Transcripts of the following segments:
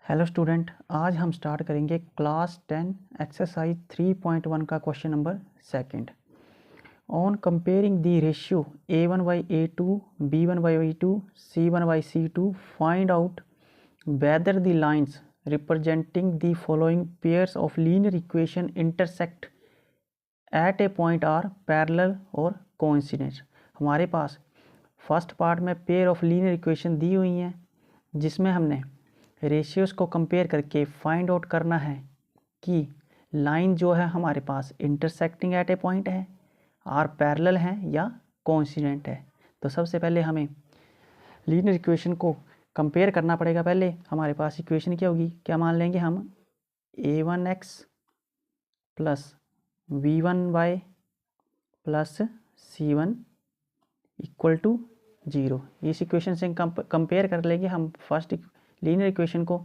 Hello student, आज हम start करेंगे क्लास 10 एक्सरसाइज 3.1 का question number second. On comparing the ratio a1/a2 b1/b2 c1/c2 find out whether the lines representing the following pairs of linear equation intersect at a point are parallel और coincident. हमारे पास first part में pair of linear equation दी हुई हैं जिसमें हमने ratios को कंपेयर करके फाइंड आउट करना है कि लाइन जो है हमारे पास इंटरसेक्टिंग एट ए पॉइंट है, आर पैरेलल है या कोइंसिडेंट है। तो सबसे पहले हमें लीनियर इक्वेशन को कंपेयर करना पड़ेगा। पहले हमारे पास इक्वेशन क्या होगी, क्या मान लेंगे हम a1x plus v1y plus c1 equal to 0। इस इक्वेशन से कंपेयर कर लेंगे हम फर्स्ट लीनियर इक्वेशन को।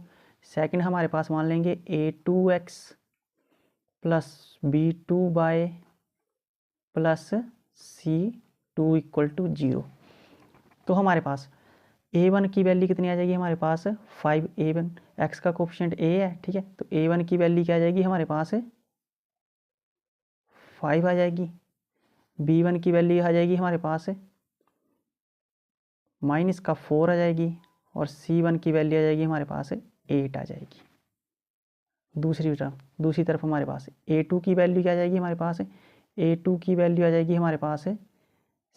सेकंड हमारे पास मान लेंगे a2x plus b2y plus c2 equal to 0। तो हमारे पास a1 की वैल्यू कितनी आ जाएगी, हमारे पास 5। a1 x का कोफिशिएंट a है, ठीक है। तो a1 की वैल्यू क्या आ जाएगी, हमारे पास 5 आ जाएगी। b1 की वैल्यू आ जाएगी हमारे पास -4 आ जाएगी और c1 की वैल्यू आ जाएगी हमारे पास 8 आ जाएगी। दूसरी तरफ हमारे पास a2 की वैल्यू क्या आ जाएगी, हमारे पास a2 की वैल्यू आ जाएगी हमारे पास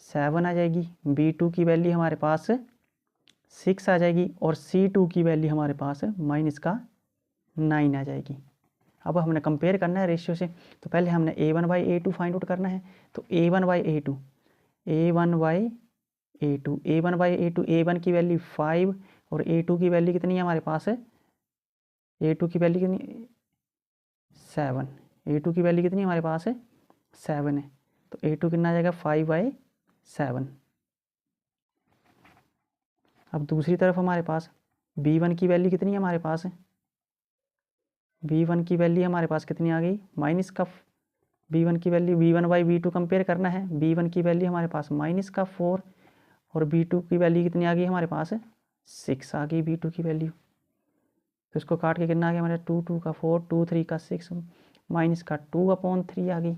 7 आ जाएगी। b2 की वैल्यू हमारे पास 6 आ जाएगी और c2 की वैल्यू हमारे पास -9 आ जाएगी। अब हमने कंपेयर करना है रेशियो से, तो पहले हमने a1/a2 फाइंड आउट करना है। तो a1/a2 a1 की वैल्यू 5 और a2 की वैल्यू कितनी है हमारे पास a2 की वैल्यू कितनी 7। a2 की वैल्यू कितनी है हमारे पास 7 है। तो a2 कितना आ जाएगा 5/7। अब दूसरी तरफ हमारे पास b1 की वैल्यू कितनी है हमारे पास b1 की वैल्यू हमारे पास कितनी आ गई b1 की वैल्यू b1/b2 कंपेयर करना है। b1 की वैल्यू हमारे पास -4 और b2 की वैल्यू कितनी आ गई हमारे पास 6 आ गई b2 की वैल्यू। तो इसको काट के कितना आ गया हमारे 2 2 का 4 2 3 का 6 -2/3 आ गई।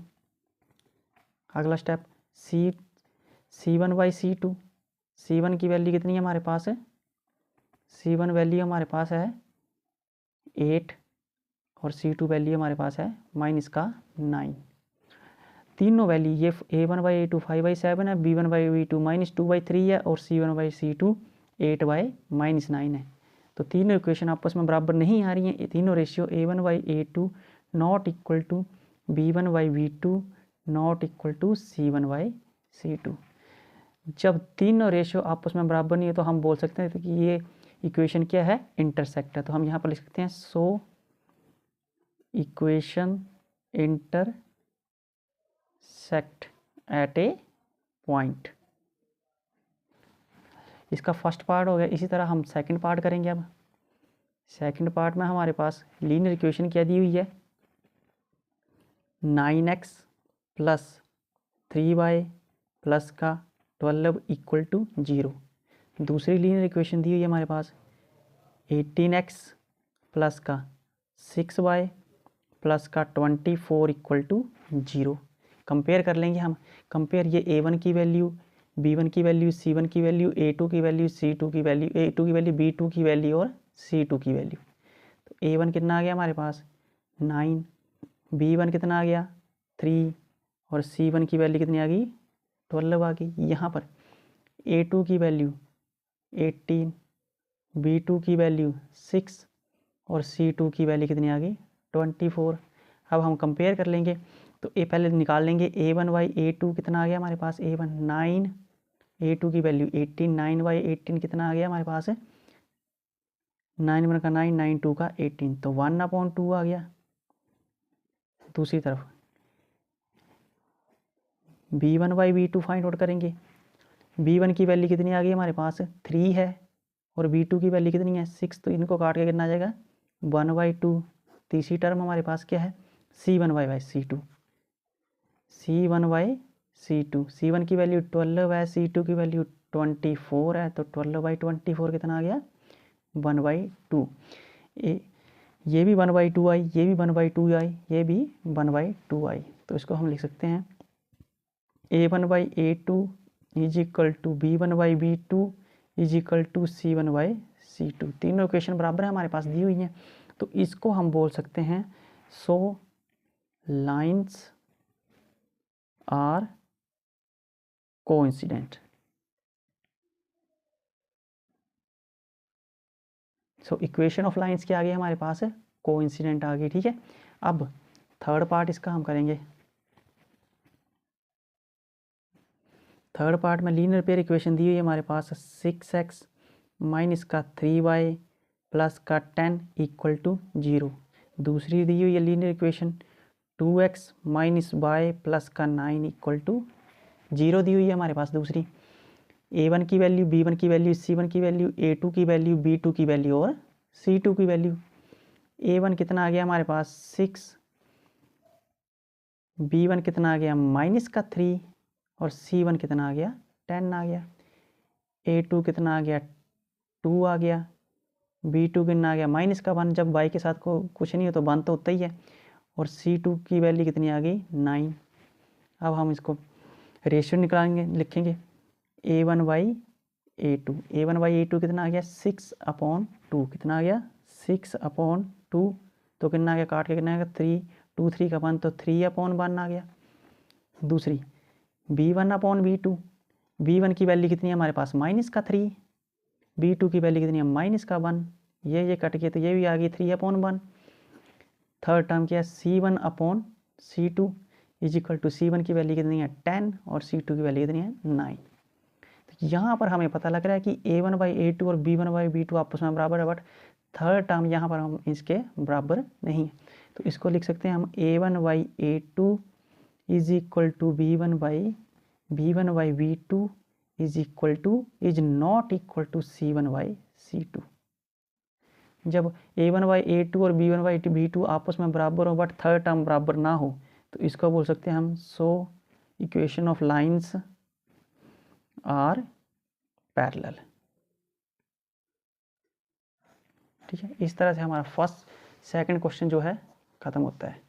अगला स्टेप c1/c2 c1 की वैल्यू कितनी है हमारे पास c1 वैल्यू हमारे पास है 8 और c2 वैल्यू हमारे पास है -9। तीनों वैल्यू ये a1/a2 5/7 है, b1/b2 -2/3 है और c1/c2 8/-9 है। तो तीनों इक्वेशन आपस में बराबर नहीं आ रही हैं। तीनों ratio a1/a2 not equal to b1/b2 not equal to c1/c2। जब तीनों रेशियो आपस में बराबर नहीं है तो हम बोल सकते हैं कि ये इक्वेशन क्या है, इंटरसेक्ट है। तो हम यहाँ पर लिख सकते हैं so equation intersect at a point. इसका फर्स्ट पार्ट हो गया। इसी तरह हम सेकंड पार्ट करेंगे। अब सेकंड पार्ट में हमारे पास लीनियर इक्वेशन क्या दी हुई है 9x प्लस 3y प्लस का 12 इक्वल टू 0। दूसरी लीनियर इक्वेशन दी हुई है हमारे पास 18x प्लस का 6y प्लस का 24 इक्वल टू 0। कंपेयर कर लेंगे हम। कंपेयर ये a1 की वैल्यू b1 की वैल्यू c1 की वैल्यू a2 की वैल्यू c2 की वैल्यू a2 की वैल्यू b2 की वैल्यू और c2 की वैल्यू। तो a1 कितना आ गया हमारे पास 9, b1 कितना आ गया 3 और c1 की वैल्यू कितनी आ गई 12 आ गई। यहाँ पर a2 की वैल्यू 18, b2 की वैल्यू 6 और c2 की वैल्यू कितनी आ गई 24। अब हम कंपेयर कर लेंगे। तो ये पहले निकाल लेंगे a1/a2 कितना आ गया हमारे पास a1 9, a2 की वैल्यू 18, 9/18 कितना आ गया हमारे पास 9 1 का 9, 9 2 का 18, तो 1/2 आ गया। दूसरी तरफ b1/b2 फाइंड आउट करेंगे। b1 की वैल्यू कितनी आ गई हमारे पास 3 है और b2 की वैल्यू कितनी है 6, तो इनको काट के कितना आ जाएगा 1/2। तीसरी टर्म हमारे पास क्या है c1/c2 c1 की वैल्यू 12 है, c2 की वैल्यू 24 है, तो 12/24 कितना आ गया 1/2। ये भी 1/2i, ये भी 1/2i, ये भी 1/2i। तो इसको हम लिख सकते हैं a1/a2 is equal to b1/b2 is equal to c1/c2। तीनों इक्वेशन बराबर है हमारे पास दी हुई हैं। तो इसको हम बोल सकते हैं so lines are coincident. So equation of lines क्या आ गई हमारे पास है, कोइंसिडेंट आ गई। ठीक है, अब थर्ड पार्ट इसका हम करेंगे। थर्ड पार्ट में लीनियर पेयर इक्वेशन दी हुई है हमारे पास 6x माइनस का 3y प्लस का 10 इक्वल टू 0। दूसरी दी हुई है linear equation 2x minus y plus का 9 इक्वल टू 0 दी हुई है हमारे पास दूसरी। a1 की वैल्यू, b1 की वैल्यू, c1 की वैल्यू, a2 की वैल्यू, b2 की वैल्यू और c2 की वैल्यू। a1 कितना आ गया हमारे पास 6, b1 कितना आ गया माइनस का 3 और c1 कितना आ गया 10 आ गया। a2 कितना आ गया 2 आ गया। b2 कितना आ गया माइनस का 1, जब y के साथ को कुछ नहीं हो तो 1 तो होता ही है। और c2 की वैल्यू कितनी आ गई 9। अब हम इसको रेशियो निकालेंगे, लिखेंगे a1/a2। a1/a2 कितना आ गया 6/2, कितना आ गया 6/2। तो कितना आ गया, काट के कितना आ गया 3, 2 3 का 1 तो 3/1 आ गया। दूसरी b1/b2, b1 की वैल्यू कितनी है हमारे पास माइनस का 3, b2 की वैल्यू कितनी है माइनस का 1, ये कट के तो ये भी आ गई 3/1। थर्ड टर्म क्या है c1/c2 is equal to c1 की वैल्यू कितनी है 10 और c2 की वैल्यू कितनी है 9। तो यहाँ पर हमें पता लग रहा है कि a1/a2 और b1/b2 आपस में बराबर है, बट थर्ड टर्म यहाँ पर हम इसके बराबर नहीं है। तो इसको लिख सकते हैं हम a1/a2 is equal to b1/b2 is not equal to c1/c2। जब a1/a2 और b1/b2 आपस में बराबर हो बट थर्ड टर्म बराबर ना हो तो इसको बोल सकते हैं हम so equation of lines are parallel. ठीक है, इस तरह से हमारा फर्स्ट सेकंड क्वेश्चन जो है ख़त्म होता है।